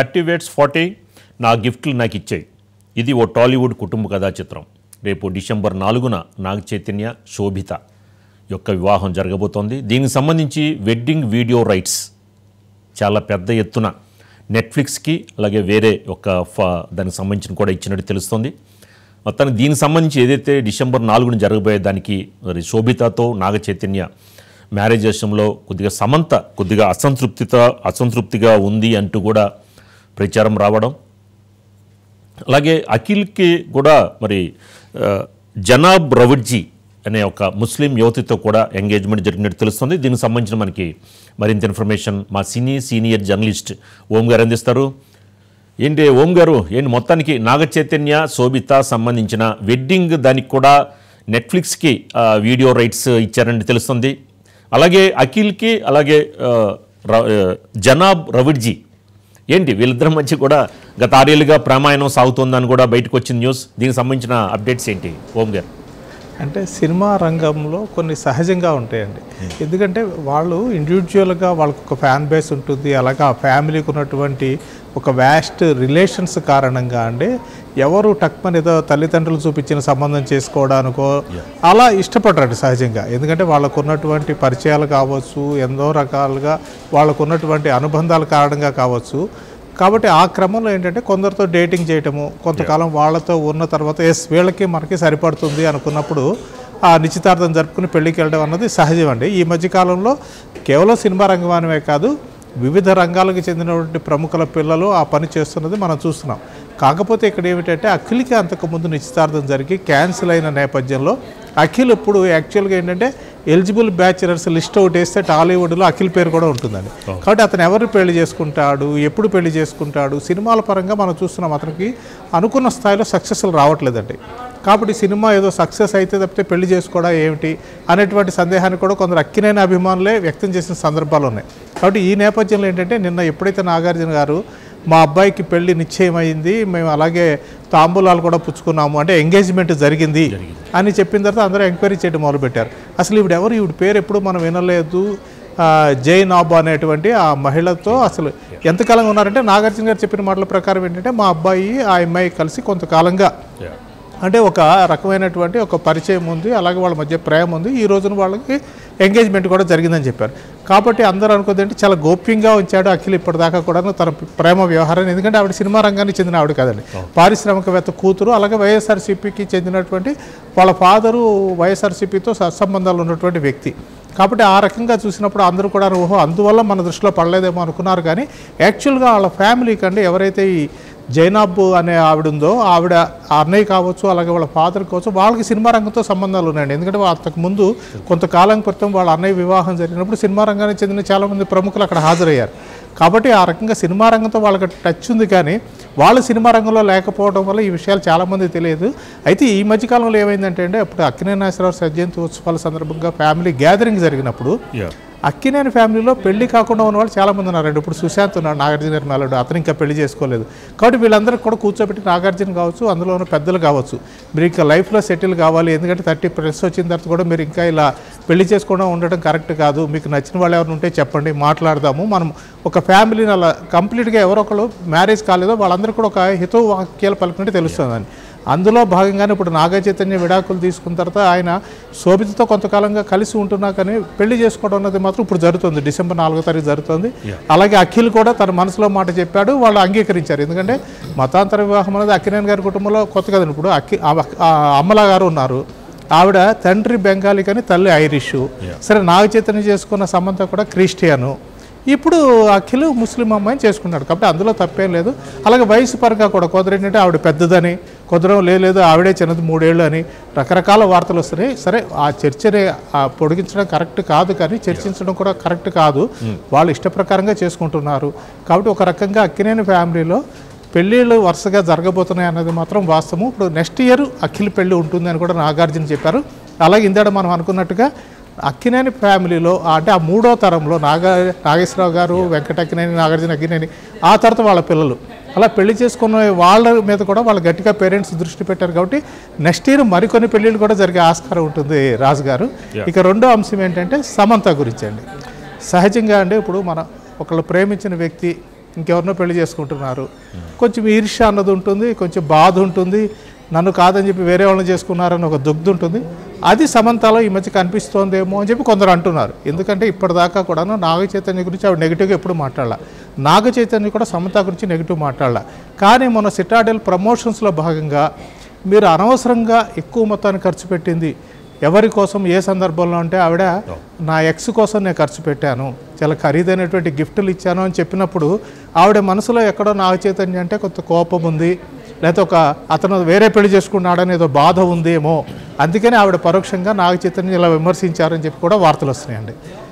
30 Weights 40 నా గిఫ్ట్లు నాకు ఇచ్చాయి. ఇది ఓ టాలీవుడ్ కుటుంబ కథా చిత్రం. రేపు డిసెంబర్ 4న నాగ చైతన్య శోభిత యొక్క వివాహం జరగబోతోంది. దీనికి సంబంధించి వెడ్డింగ్ వీడియో రైట్స్ చాలా పెద్ద ఎత్తున నెట్ఫ్లిక్స్కి అలాగే వేరే ఒక దానికి సంబంధించిన కూడా ఇచ్చినట్టు తెలుస్తుంది. మొత్తానికి దీనికి సంబంధించి ఏదైతే డిసెంబర్ 4న జరగబోయే దానికి మరి శోభితతో నాగ చైతన్య మ్యారేజ్ విషయంలో కొద్దిగా సమంత కొద్దిగా అసంతృప్తిగా ఉంది అంటూ కూడా ప్రచారం రావడం, అలాగే అఖిల్కి కూడా మరి జనాబ్ రవిడ్జీ అనే ఒక ముస్లిం యువతితో కూడా ఎంగేజ్మెంట్ జరిగినట్టు తెలుస్తుంది. దీనికి సంబంధించిన మనకి మరింత ఇన్ఫర్మేషన్ మా సీనియర్ జర్నలిస్ట్ ఓం గారు అందిస్తారు. ఏంటి ఓం గారు, ఏంటి మొత్తానికి నాగ చైతన్య శోభిత సంబంధించిన వెడ్డింగ్ దానికి కూడా నెట్ఫ్లిక్స్కి వీడియో రైట్స్ ఇచ్చారని తెలుస్తుంది. అలాగే అఖిల్కి అలాగే జనాబ్ రవిడ్జీ ఏంటి వీళ్ళిద్దరి మధ్య కూడా గత 6 ఏళ్ళుగా ప్రేమాయణం సాగుతోందని కూడా బయటకు వచ్చిన న్యూస్. దీనికి సంబంధించిన అప్డేట్స్ ఏంటి ఓం గారు? అంటే సినిమా రంగంలో కొన్ని సహజంగా ఉంటాయండి. ఎందుకంటే వాళ్ళు ఇండివిజువల్గా వాళ్ళకు ఒక ఫ్యాన్ బేస్ ఉంటుంది. అలాగే ఆ ఫ్యామిలీకి ఉన్నటువంటి ఒక వ్యాస్ట్ రిలేషన్స్ కారణంగా అండి ఎవరు టక్మని ఏదో తల్లిదండ్రులు చూపించిన సంబంధం చేసుకోవడానికో అలా ఇష్టపడరండి సహజంగా. ఎందుకంటే వాళ్ళకు ఉన్నటువంటి పరిచయాలు కావచ్చు, ఎన్నో రకాలుగా వాళ్ళకు ఉన్నటువంటి అనుబంధాల కారణంగా కావచ్చు. కాబట్టి ఆ క్రమంలో ఏంటంటే కొందరితో డేటింగ్ చేయటము, కొంతకాలం వాళ్ళతో ఉన్న తర్వాత వీళ్ళకి మనకి సరిపడుతుంది అనుకున్నప్పుడు ఆ నిశ్చితార్థం జరుపుకుని పెళ్ళికి వెళ్ళడం అన్నది సహజం అండి. ఈ మధ్యకాలంలో కేవలం సినిమా రంగమే కాదు, వివిధ రంగాలకు చెందినటువంటి ప్రముఖుల పిల్లలు ఆ పని చేస్తున్నది మనం చూస్తున్నాం. కాకపోతే ఇక్కడ ఏమిటంటే అఖిల్కి అంతకుముందు నిశ్చితార్థం జరిగి క్యాన్సిల్ అయిన నేపథ్యంలో అఖిల్ ఇప్పుడు యాక్చువల్గా ఏంటంటే ఎలిజిబుల్ బ్యాచులర్స్ లిస్ట్ ఒకటి వేస్తే టాలీవుడ్లో అఖిల్ పేరు కూడా ఉంటుందండి. కాబట్టి అతను ఎవరు పెళ్లి చేసుకుంటాడు, ఎప్పుడు పెళ్లి చేసుకుంటాడు, సినిమాల పరంగా మనం చూస్తున్నాం అతనికి అనుకున్న స్థాయిలో సక్సెస్లు రావట్లేదండి. కాబట్టి సినిమా ఏదో సక్సెస్ అయితే తప్పితే పెళ్లి చేసుకోవడం ఏమిటి అనేటువంటి సందేహాన్ని కూడా కొందరు అక్కినేని అభిమానులే వ్యక్తం చేసిన సందర్భాలు ఉన్నాయి. కాబట్టి ఈ నేపథ్యంలో ఏంటంటే నిన్న ఎప్పుడైతే నాగార్జున గారు మా అబ్బాయికి పెళ్లి నిశ్చయమైంది, మేము అలాగే తాంబూలాలు కూడా పుచ్చుకున్నాము, అంటే ఎంగేజ్మెంట్ జరిగింది అని చెప్పిన తర్వాత అందరూ ఎంక్వైరీ చేయడం మొదలుపెట్టారు. అసలు ఈవిడ పేరు ఎప్పుడు మనం వినలేదు, జైనాబ్ అనేటువంటి ఆ మహిళతో అసలు ఎంతకాలంగా ఉన్నారంటే నాగార్జున గారు చెప్పిన మాటల ప్రకారం ఏంటంటే మా అబ్బాయి ఆ అమ్మాయి కలిసి కొంతకాలంగా అంటే ఒక రకమైనటువంటి ఒక పరిచయం ఉంది, అలాగే వాళ్ళ మధ్య ప్రేమ ఉంది, ఈ రోజున వాళ్ళకి ఎంగేజ్మెంట్ కూడా జరిగిందని చెప్పారు. కాబట్టి అందరూ అనుకోదంటే చాలా గోప్యంగా ఉంచాడు అఖిల్ ఇప్పటిదాకా కూడా తన ప్రేమ వ్యవహారాన్ని. ఎందుకంటే ఆవిడ సినిమా రంగానికి చెందిన ఆవిడ కాదండి, పారిశ్రామికవేత్త కూతురు, అలాగే వైఎస్ఆర్సీపీకి చెందినటువంటి వాళ్ళ ఫాదరు వైఎస్ఆర్సీపీతో సత్సంబంధాలు ఉన్నటువంటి వ్యక్తి. కాబట్టి ఆ రకంగా చూసినప్పుడు అందరూ కూడా ఓహో అందువల్ల మన దృష్టిలో పడలేదేమో అనుకున్నారు. కానీ యాక్చువల్గా వాళ్ళ ఫ్యామిలీకి అండి ఎవరైతే ఈ జైనాబ్ అనే ఆవిడ ఉందో ఆవిడ అన్నయ్య కావచ్చు, అలాగే వాళ్ళ ఫాదర్ కావచ్చు, వాళ్ళకి సినిమా రంగంతో సంబంధాలు ఉన్నాయండి. ఎందుకంటే అంతకుముందు కొంతకాలం క్రితం వాళ్ళ అన్నయ్య వివాహం జరిగినప్పుడు సినిమా రంగానికి చెందిన చాలామంది ప్రముఖులు అక్కడ హాజరయ్యారు. కాబట్టి ఆ రకంగా సినిమా రంగంతో వాళ్ళకి టచ్ ఉంది. కానీ వాళ్ళు సినిమా రంగంలో లేకపోవడం వల్ల ఈ విషయాలు చాలామంది తెలియదు. అయితే ఈ మధ్యకాలంలో ఏమైందంటే అండి అప్పుడు అక్కినేని నాగేశ్వరరావు జయంతి ఉత్సవాల సందర్భంగా ఫ్యామిలీ గ్యాదరింగ్ జరిగినప్పుడు అక్కినేని ఫ్యామిలీలో పెళ్లి కాకుండా ఉన్న వాళ్ళు చాలామంది ఉన్నారండి. ఇప్పుడు సుశాంత్ ఉన్నాడు, నాగార్జున గారి మేలడు, అతను ఇంకా పెళ్లి చేసుకోలేదు. కాబట్టి వీళ్ళందరికీ కూడా కూర్చోబెట్టి నాగార్జున కావచ్చు, అందులో ఉన్న పెద్దలు కావచ్చు, మీరు ఇంకా లైఫ్లో సెటిల్ కావాలి, ఎందుకంటే 30+ వచ్చిన తర్వాత కూడా మీరు ఇంకా ఇలా పెళ్లి చేసుకోవడం ఉండడం కరెక్ట్ కాదు, మీకు నచ్చిన వాళ్ళు ఎవరు ఉంటే చెప్పండి, మాట్లాడదాము, మనం ఒక ఫ్యామిలీని అలా కంప్లీట్గా ఎవరొకరు మ్యారేజ్ కాలేదో వాళ్ళందరూ కూడా ఒక హితవు వాక్యాలు పలుకుతుంటే తెలుస్తుందని. అందులో భాగంగానే ఇప్పుడు నాగ చైతన్య విడాకులు తీసుకున్న తర్వాత ఆయన శోభితతో కొంతకాలంగా కలిసి ఉంటున్నా కానీ పెళ్లి చేసుకోవడం అన్నది మాత్రం ఇప్పుడు జరుగుతుంది, డిసెంబర్ 4వ తారీఖు జరుగుతుంది. అలాగే అఖిల్ కూడా తన మనసులో మాట చెప్పాడు, వాళ్ళు అంగీకరించారు. ఎందుకంటే మతాంతర వివాహం అనేది అక్కినేని గారి కుటుంబంలో కొత్త కదండి. ఇప్పుడు అమ్మలా గారు ఉన్నారు, ఆవిడ తండ్రి బెంగాలీ కానీ తల్లి ఐరిష్. సరే నాగ చైతన్య చేసుకున్న సమంత కూడా క్రిస్టియను, ఇప్పుడు అఖిల్ ముస్లిం అమ్మాయిని చేసుకున్నాడు. కాబట్టి అందులో తప్పేం లేదు. అలాగే వయసు పరంగా కూడా కొందరు ఏంటంటే ఆవిడ పెద్దదని, కొందరు లేదు ఆవిడే చిన్నది 3 ఏళ్ళు అని రకరకాల వార్తలు వస్తున్నాయి. సరే ఆ చర్చని పొడిగించడం కరెక్ట్ కాదు, కానీ చర్చించడం కూడా కరెక్ట్ కాదు. వాళ్ళు ఇష్ట ప్రకారంగా చేసుకుంటున్నారు. కాబట్టి ఒక రకంగా అక్కినేని ఫ్యామిలీలో పెళ్ళిళ్ళు వరుసగా జరగబోతున్నాయి అన్నది మాత్రం వాస్తవం. ఇప్పుడు నెక్స్ట్ ఇయర్ అఖిల్ పెళ్ళి ఉంటుంది అని కూడా నాగార్జున చెప్పారు. అలాగే ఇందాక మనం అనుకున్నట్టుగా అక్కినేని ఫ్యామిలీలో అంటే ఆ 3వ తరంలో నాగేశ్వరరావు గారు, వెంకటక్కినేని, నాగార్జున అక్కినేని, ఆ తర్వాత వాళ్ళ పిల్లలు అలా పెళ్లి చేసుకున్న వాళ్ళ మీద కూడా వాళ్ళు గట్టిగా పేరెంట్స్ దృష్టి పెట్టారు. కాబట్టి నెక్స్ట్ ఇయర్ మరికొన్ని పెళ్ళిళ్ళు కూడా జరిగే ఆస్కారం ఉంటుంది రాజు గారు. ఇక రెండో అంశం ఏంటంటే సమంత గురించి అండి. సహజంగా అండి ఇప్పుడు మన ఒకళ్ళు ప్రేమించిన వ్యక్తి ఇంకెవరినో పెళ్లి చేసుకుంటున్నారు. కొంచెం ఈర్ష్య అన్నది ఉంటుంది, కొంచెం బాధ ఉంటుంది, నన్ను కాదని చెప్పి వేరే వాళ్ళని చేసుకున్నారని ఒక దుగ్ధ ఉంటుంది. అది సమంతలో ఈ మధ్య కనిపిస్తోందేమో అని చెప్పి కొందరు అంటున్నారు. ఎందుకంటే ఇప్పటిదాకా కూడాను నాగ చైతన్య గురించి ఆవిడ నెగిటివ్గా ఎప్పుడు మాట్లాడాల, నాగ చైతన్య కూడా సమంత గురించి నెగిటివ్ మాట్లాడాల. కానీ మన సిటాడెల్ ప్రమోషన్స్లో భాగంగా మీరు అనవసరంగా ఎక్కువ మొత్తాన్ని ఖర్చు పెట్టింది ఎవరి కోసం, ఏ సందర్భంలో అంటే ఆవిడ నా ఎక్స్ కోసం నేను ఖర్చు పెట్టాను, చాలా ఖరీదైనటువంటి గిఫ్టులు ఇచ్చాను అని చెప్పినప్పుడు ఆవిడ మనసులో ఎక్కడో నాగ చైతన్య అంటే కొంత కోపం ఉంది, లేకపోతే అతను వేరే పెళ్లి చేసుకున్నాడని ఏదో బాధ ఉందేమో, అందుకని ఆవిడ పరోక్షంగా నాగ చైతన్య ఇలా విమర్శించారని చెప్పి కూడా వార్తలు వస్తున్నాయండి.